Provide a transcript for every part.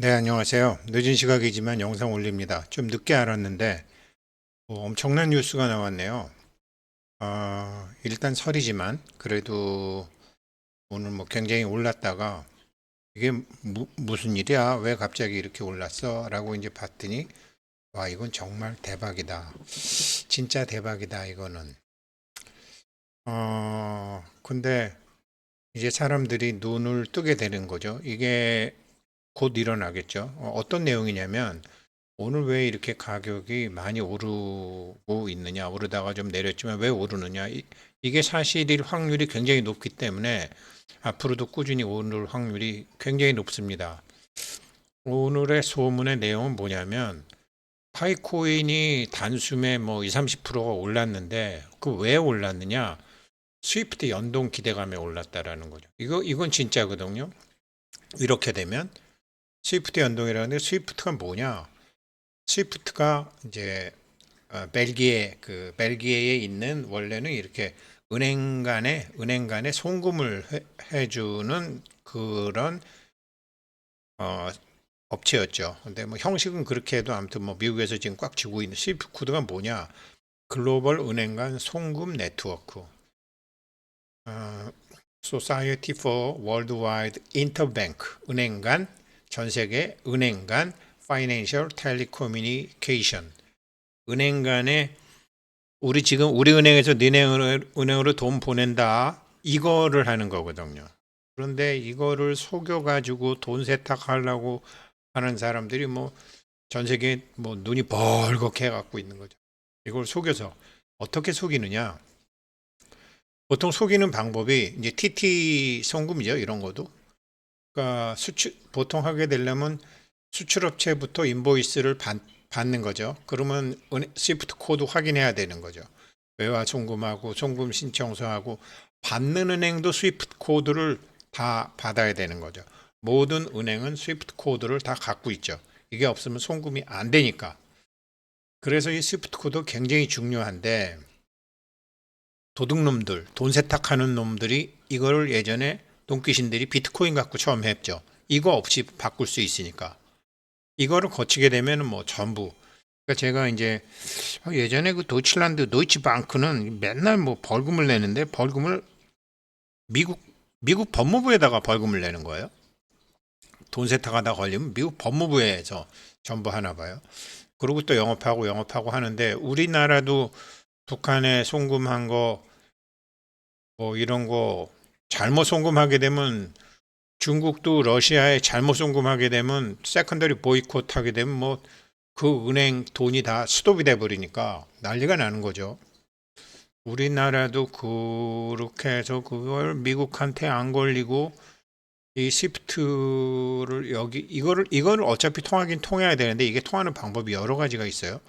네, 안녕하세요. 늦은 시각이지만 영상 올립니다. 좀 늦게 알았는데 엄청난 뉴스가 나왔네요. 일단 설이지만 그래도 오늘 뭐 굉장히 올랐다가 이게 무슨 일이야? 왜 갑자기 이렇게 올랐어? 라고 이제 봤더니 와, 이건 정말 대박이다. 진짜 대박이다, 이거는. 근데 이제 사람들이 눈을 뜨게 되는 거죠. 이게 곧 일어나겠죠. 어떤 내용이냐면 오늘 왜 이렇게 가격이 많이 오르고 있느냐, 오르다가 좀 내렸지만 왜 오르느냐, 이게 사실일 확률이 굉장히 높기 때문에 앞으로도 꾸준히 오를 확률이 굉장히 높습니다. 오늘의 소문의 내용은 뭐냐면 파이코인이 단숨에 뭐 2, 30%가 올랐는데 그 왜 올랐느냐? 스위프트 연동 기대감에 올랐다라는 거죠. 이건 진짜거든요. 이렇게 되면 스위프트 연동이라는데 스위프트가 뭐냐? 스위프트가 이제 벨기에에 있는 원래는 이렇게 은행 간에 송금을 해주는 그런 어, 업체였죠. 근데 뭐 형식은 그렇게 해도 아무튼 뭐 미국에서 지금 꽉 쥐고 있는 스위프트가 뭐냐? 글로벌 은행 간 송금 네트워크. 어, Society for Worldwide Interbank 은행 간 전 세계 은행 간 Financial Telecommunication 은행 간의 우리 은행에서 니네 은행으로 돈 보낸다. 이거를 하는 거거든요. 그런데 이거를 속여가지고 돈 세탁하려고 하는 사람들이 뭐 전 세계에 뭐 눈이 벌겋게 해갖고 있는 거죠. 이걸 속여서 어떻게 속이느냐? 보통 속이는 방법이 이제 TT 송금이죠. 이런 것도. 그러니까 보통 하게 되려면 수출업체부터 인보이스를 받는 거죠. 그러면 스위프트 코드 확인해야 되는 거죠. 외화 송금하고 송금 신청서하고 받는 은행도 스위프트 코드를 다 받아야 되는 거죠. 모든 은행은 스위프트 코드를 다 갖고 있죠. 이게 없으면 송금이 안 되니까. 그래서 이 스위프트 코드 굉장히 중요한데 도둑놈들, 돈 세탁하는 놈들이 이거를 예전에 돈귀신들이 비트코인 갖고 처음 했죠. 이거 없이 바꿀 수 있으니까. 이거를 거치게 되면 뭐 전부. 그러니까 제가 이제 예전에 그 도이칠란드 도이치방크는 맨날 뭐 벌금을 내는데 벌금을 미국 미국 법무부에다가 벌금을 내는 거예요. 돈 세탁하다 걸리면 미국 법무부에서 전부 하나 봐요. 그리고 또 영업하고 하는데 우리나라도 북한에 송금한 거 뭐 이런 거 잘못 송금하게 되면 중국도 러시아에 잘못 송금하게 되면 세컨더리 보이콧 하게 되면 뭐 그 은행 돈이 다 스톱이 돼 버리니까 난리가 나는 거죠. 우리나라도 그렇게 해서 그걸 미국한테 안 걸리고 이 스위프트를 이거를 어차피 통하긴 통해야 되는데 이게 통하는 방법이 여러 가지가 있어요.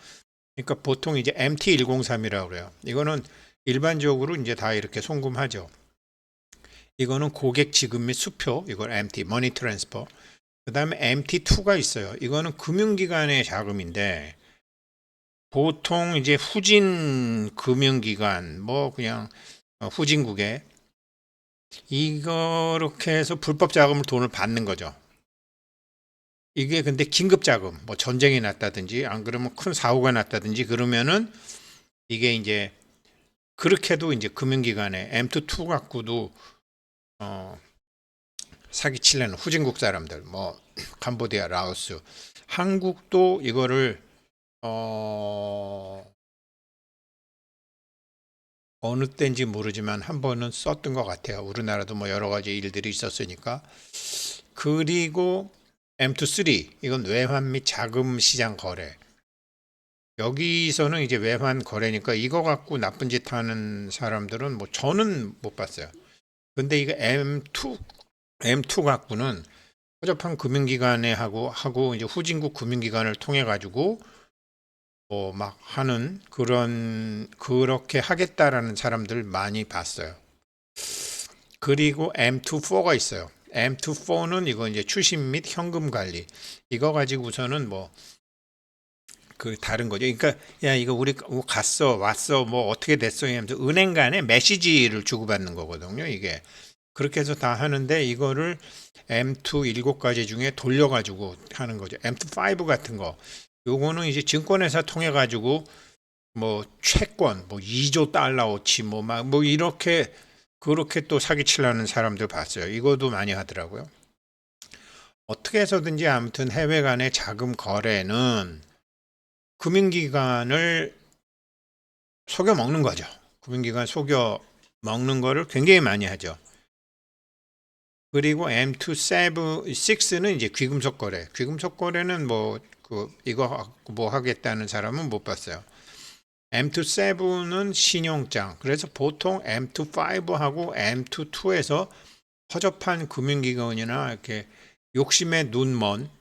그러니까 보통 이제 MT103이라고 그래요. 이거는 일반적으로 이제 다 이렇게 송금하죠. 이거는 고객 지급 및 수표, 이걸 MT, 머니 트랜스퍼. 그다음에 MT2가 있어요. 이거는 금융기관의 자금인데 보통 이제 후진 금융기관, 뭐 그냥 후진국에 이렇게 해서 불법 자금을 돈을 받는 거죠. 이게 근데 긴급 자금, 뭐 전쟁이 났다든지 안 그러면 큰 사고가 났다든지 그러면은 이게 이제 그렇게도 이제 금융기관에 M2 갖고도 어, 사기치려는 후진국 사람들, 뭐 캄보디아, 라오스, 한국도 이거를 어, 어느 때인지 모르지만 한 번은 썼던 것 같아요. 우리나라도 뭐 여러 가지 일들이 있었으니까. 그리고 M23 이건 외환 및 자금 시장 거래. 여기서는 이제 외환 거래니까 이거 갖고 나쁜 짓 하는 사람들은 뭐 저는 못 봤어요. 근데 이거 M2 갖고는 허접한 금융기관에 하고 이제 후진국 금융기관을 통해 가지고 뭐 막 하는 그렇게 하겠다라는 사람들 많이 봤어요. 그리고 M24가 있어요. M24는 이거 이제 추심 및 현금 관리. 이거 가지고서는 뭐 그 다른 거죠. 그러니까 야 이거 우리 갔어 왔어 뭐 어떻게 됐어 하면서 은행 간에 메시지를 주고받는 거거든요. 이게 그렇게 해서 다 하는데 이거를 M2 7가지 중에 돌려가지고 하는 거죠. M2 5 같은 거. 요거는 이제 증권회사 통해 가지고 뭐 채권 뭐 2조 달러어치 뭐 막 뭐 이렇게 그렇게 또 사기치려는 사람들 봤어요. 이것도 많이 하더라고요. 어떻게 해서든지 아무튼 해외 간의 자금 거래는 금융기관을 속여 먹는 거죠. 금융기관 속여 먹는 거를 굉장히 많이 하죠. 그리고 M2 6는 이제 귀금속 거래. 귀금속 거래는 뭐 이거 뭐 하겠다는 사람은 못 봤어요. M2 7은 신용장. 그래서 보통 M2 5하고 M2 2에서 허접한 금융기관이나 이렇게 욕심에 눈먼,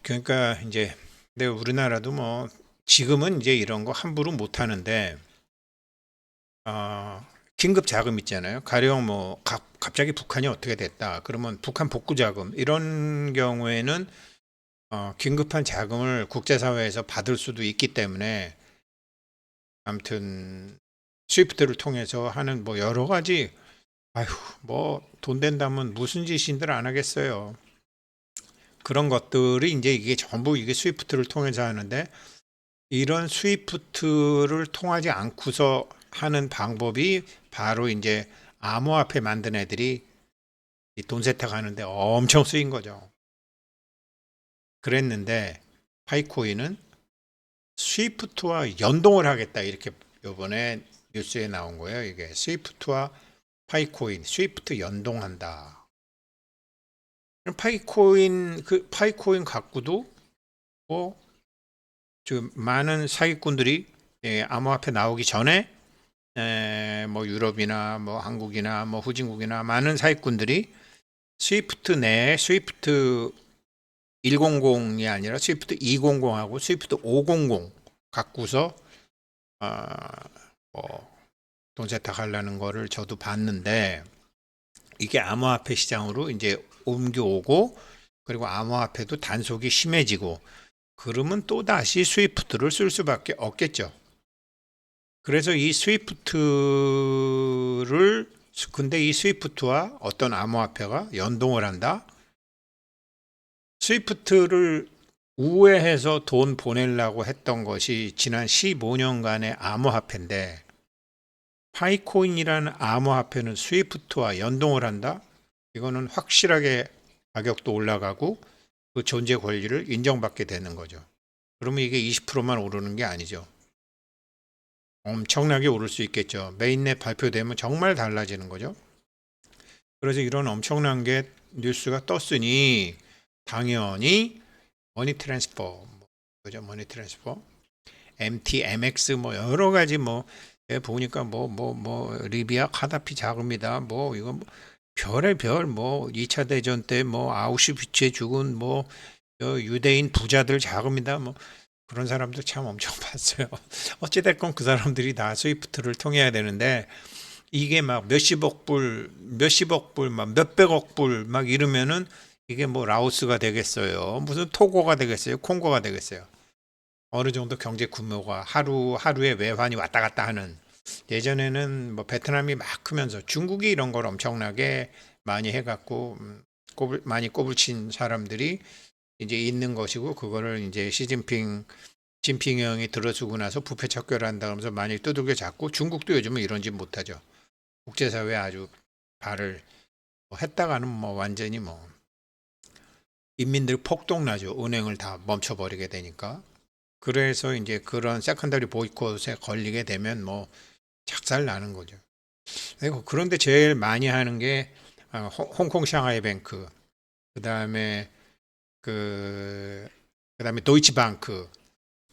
그러니까 이제 근데 우리나라도 뭐 지금은 이제 이런 거 함부로 못 하는데 긴급 자금 있잖아요. 가령 뭐 갑자기 북한이 어떻게 됐다. 그러면 북한 복구 자금 이런 경우에는 긴급한 자금을 국제사회에서 받을 수도 있기 때문에 아무튼 스위프트를 통해서 하는 뭐 여러 가지 아휴 뭐 돈 된다면 무슨 짓인들 안 하겠어요. 그런 것들이 이제 이게 전부 이게 스위프트를 통해서 하는데 이런 스위프트를 통하지 않고서 하는 방법이 바로 이제 암호화폐 만든 애들이 이돈 세탁하는데 엄청 쓰인 거죠. 그랬는데 파이코인은 스위프트와 연동을 하겠다 이렇게 요번에 뉴스에 나온 거예요. 이게 스위프트와 파이코인, 스위프트 연동한다. 파이코인 갖고도 뭐 지금 많은 사기꾼들이 암호화폐 나오기 전에 뭐 유럽이나 뭐 한국이나 뭐 후진국이나 많은 사기꾼들이 스위프트 내에 스위프트 100이 아니라 스위프트 200하고 스위프트 500 갖고서 뭐돈 세탁하려는 거를 저도 봤는데 이게 암호화폐 시장으로 이제 옮겨오고 그리고 암호화폐도 단속이 심해지고 그러면 또 다시 스위프트를 쓸 수밖에 없겠죠. 그래서 이 스위프트를 근데 이 스위프트와 어떤 암호화폐가 연동을 한다. 스위프트를 우회해서 돈 보내려고 했던 것이 지난 15년간의 암호화폐인데 파이코인이라는 암호화폐는 스위프트와 연동을 한다? 이거는 확실하게 가격도 올라가고 그 존재 권리를 인정받게 되는 거죠. 그러면 이게 20%만 오르는 게 아니죠. 엄청나게 오를 수 있겠죠. 메인넷 발표되면 정말 달라지는 거죠. 그래서 이런 엄청난 게 뉴스가 떴으니 당연히 머니 트랜스퍼, 그죠? 머니 트랜스퍼, MT, MX 뭐 여러 가지 뭐 보니까 리비아 카다피 자금이다. 뭐 이거 뭐 별의 별 2차 대전 때 뭐 아우슈비츠에 죽은 뭐 유대인 부자들 자금이다. 뭐 그런 사람들 참 엄청 봤어요. 어찌됐건 그 사람들이 다 스위프트를 통해야 되는데 이게 막 몇십억 불, 막 몇백억 불 막 이러면은 이게 뭐 라오스가 되겠어요. 무슨 토고가 되겠어요. 콩고가 되겠어요. 어느 정도 경제 규모가 하루에 외환이 왔다 갔다 하는 예전에는 뭐 베트남이 막 크면서 중국이 이런 걸 엄청나게 많이 해갖고 많이 꼬불친 사람들이 이제 있는 것이고 그거를 이제 진핑 형이 들어주고 나서 부패 척결한다 그러면서 많이 두들겨 잡고 중국도 요즘은 이런 짓 못하죠. 국제사회에 아주 발을 뭐 했다가는 뭐 완전히 뭐 인민들 폭동나죠. 은행을 다 멈춰버리게 되니까. 그래서 이제 그런 세컨더리 보이콧에 걸리게 되면 뭐 작살 나는 거죠. 그런데 제일 많이 하는 게 홍콩 샹하이 뱅크, 그다음에 그 그다음에 도이치방크,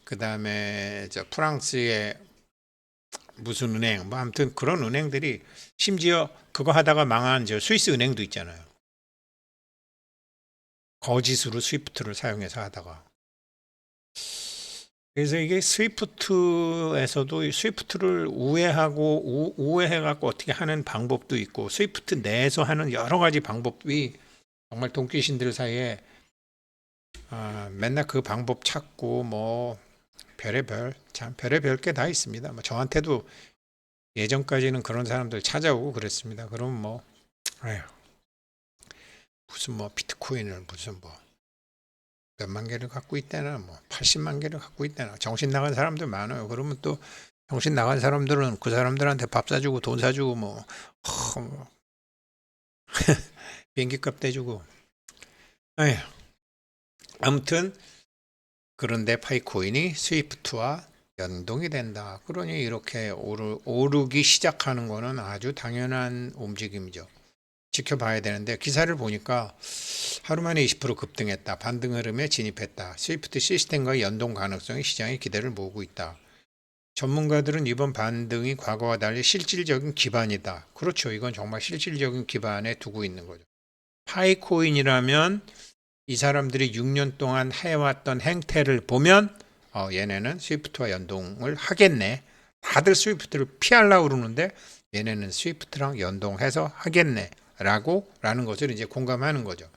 그다음에 저 프랑스의 무슨 은행, 뭐 아무튼 그런 은행들이 심지어 그거 하다가 망한 저 스위스 은행도 있잖아요. 거짓으로 스위프트를 사용해서 하다가. 그래서 이게 스위프트에서도 스위프트를 우회해갖고 어떻게 하는 방법도 있고 스위프트 내에서 하는 여러 가지 방법이 정말 돈귀신들 사이에 맨날 그 방법 찾고 뭐 별의별 게 다 있습니다. 뭐 저한테도 예전까지는 그런 사람들 찾아오고 그랬습니다. 그럼 뭐 아휴, 무슨 뭐 비트코인을 무슨 뭐 몇만 개를 갖고 있다나 뭐 80만 개를 갖고 있다나 정신 나간 사람들 많아요. 그러면 또 정신 나간 사람들은 그 사람들한테 밥 사주고 돈 사주고 뭐 비행기 값 대주고 아휴, 아무튼 그런데 파이코인이 스위프트와 연동이 된다. 그러니 이렇게 오르기 시작하는 거는 아주 당연한 움직임이죠. 지켜봐야 되는데 기사를 보니까 하루 만에 20% 급등했다. 반등 흐름에 진입했다. 스위프트 시스템과 연동 가능성이 시장의 기대를 모으고 있다. 전문가들은 이번 반등이 과거와 달리 실질적인 기반이다. 그렇죠. 이건 정말 실질적인 기반에 두고 있는 거죠. 파이코인이라면 이 사람들이 6년 동안 해왔던 행태를 보면 얘네는 스위프트와 연동을 하겠네. 다들 스위프트를 피하려고 그러는데 얘네는 스위프트랑 연동해서 하겠네. 라는 것을 이제 공감하는 거죠.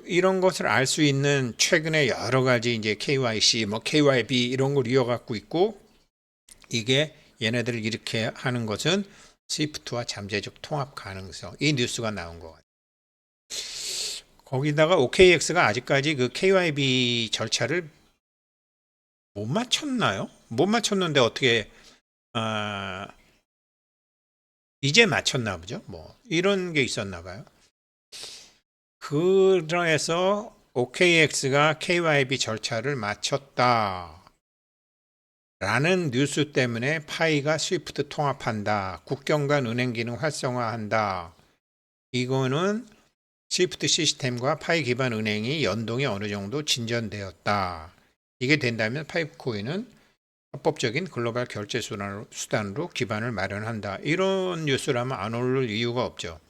이런 것을 알 수 있는 최근에 여러 가지 이제 KYC, 뭐 KYB 이런 걸 이어갖고 있고 이게 얘네들을 이렇게 하는 것은 스위프트와 잠재적 통합 가능성 이 뉴스가 나온 것 같아요. 거기다가 OKX가 아직까지 그 KYB 절차를 못 맞췄나요? 못 맞췄는데 어떻게 이제 맞췄나 보죠. 뭐 이런 게 있었나 봐요. 그래서 OKX가 KYB 절차를 마쳤다. 라는 뉴스 때문에 파이가 스위프트 통합한다. 국경 간 은행 기능 활성화한다. 이거는 스위프트 시스템과 파이 기반 은행이 연동이 어느 정도 진전되었다. 이게 된다면 파이코인은 합법적인 글로벌 결제 수단으로 기반을 마련한다. 이런 뉴스라면 안 오를 이유가 없죠.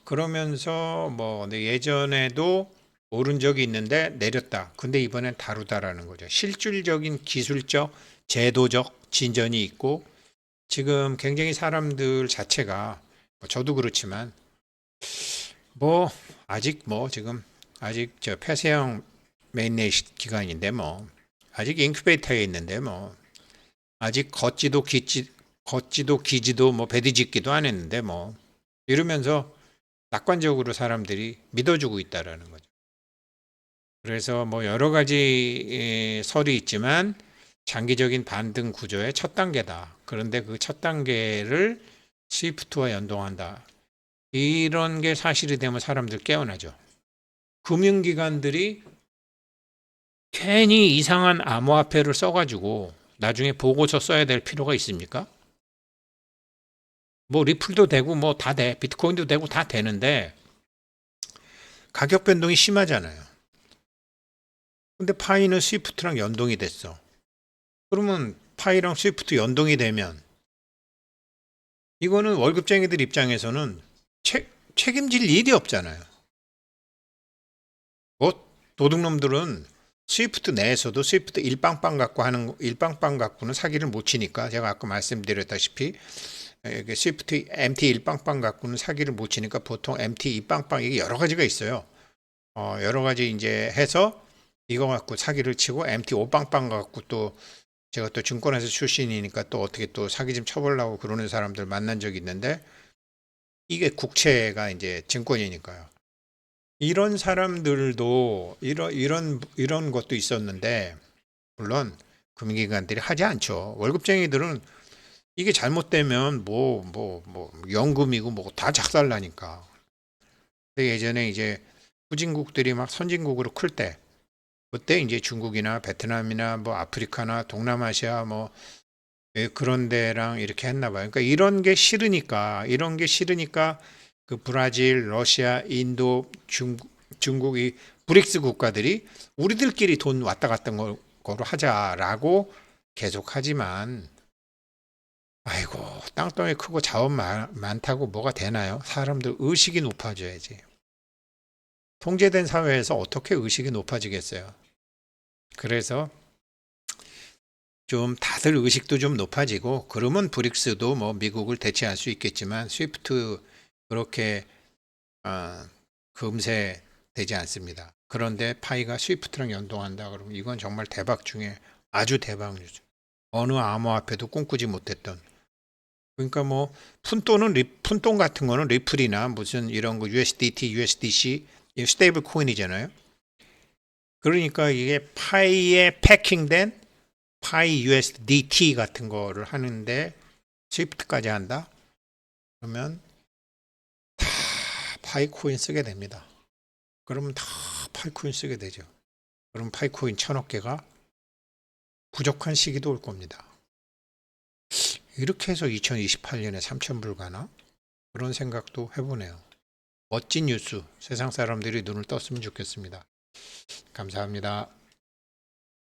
그러면서 뭐 예전에도 오른 적이 있는데 내렸다. 근데 이번엔 다르다라는 거죠. 실질적인 기술적, 제도적 진전이 있고 지금 굉장히 사람들 자체가 저도 그렇지만 뭐 아직 뭐 지금 아직 저 폐쇄형 메인넷 기간인데 뭐 아직 인큐베이터에 있는데 뭐 아직 걷지도 기지도 뭐 베디짓기도 안 했는데 뭐 이러면서 낙관적으로 사람들이 믿어주고 있다라는 거죠. 그래서 뭐 여러 가지 설이 있지만 장기적인 반등 구조의 첫 단계다. 그런데 그 첫 단계를 스위프트와 연동한다. 이런 게 사실이 되면 사람들 깨어나죠. 금융기관들이 괜히 이상한 암호화폐를 써가지고 나중에 보고서 써야 될 필요가 있습니까? 뭐 리플도 되고 뭐 다 돼. 비트코인도 되고 다 되는데 가격 변동이 심하잖아요. 근데 파이는 스위프트랑 연동이 됐어. 그러면 파이랑 스위프트 연동이 되면 이거는 월급쟁이들 입장에서는 책임질 일이 없잖아요. 뭐 도둑놈들은 스위프트 내에서도 스위프트 일빵빵 갖고는 사기를 못 치니까 제가 아까 말씀드렸다시피 스위프트 MT 일빵빵 갖고는 사기를 못 치니까 보통 MT 이빵빵 이게 여러 가지가 있어요. 여러 가지 이제 해서 이거 갖고 사기를 치고 MT 오빵빵 갖고 또 제가 또 증권회사 출신이니까 또 어떻게 또 사기 좀 쳐보려고 그러는 사람들 만난 적이 있는데 이게 국채가 이제 증권이니까요. 이런 사람들도 이런 것도 있었는데 물론 금융기관들이 하지 않죠. 월급쟁이들은 이게 잘못되면 뭐 연금이고 뭐 다 작살나니까. 근데 예전에 이제 후진국들이 막 선진국으로 클 때 그때 이제 중국이나 베트남이나 뭐 아프리카나 동남아시아 뭐 그런 데랑 이렇게 했나 봐요. 그러니까 이런 게 싫으니까 그 브라질, 러시아, 인도, 중국 이 브릭스 국가들이 우리들끼리 돈 왔다 갔다 거로 하자라고 계속 하지만 아이고 땅덩이 크고 자원 많다고 뭐가 되나요? 사람들 의식이 높아져야지. 통제된 사회에서 어떻게 의식이 높아지겠어요? 그래서 좀 다들 의식도 좀 높아지고 그러면 브릭스도 뭐 미국을 대체할 수 있겠지만 스위프트 그렇게 금세 되지 않습니다. 그런데 파이가 스위프트랑 연동한다 그러면 이건 정말 대박 중에 아주 대박 뉴스. 어느 암호화폐도 꿈꾸지 못했던 그러니까 뭐 푼돈 같은 거는 리플이나 무슨 이런 거 USDT, USDC 이 스테이블 코인이잖아요. 그러니까 이게 파이에 패킹된 파이 USDT 같은 거를 하는데 스위프트까지 한다? 그러면 다 파이코인 쓰게 됩니다. 그러면 다 파이코인 쓰게 되죠. 그럼 파이코인 1000억 개가 부족한 시기도 올 겁니다. 이렇게 해서 2028년에 3000불 가나? 그런 생각도 해보네요. 멋진 뉴스, 세상 사람들이 눈을 떴으면 좋겠습니다. 감사합니다.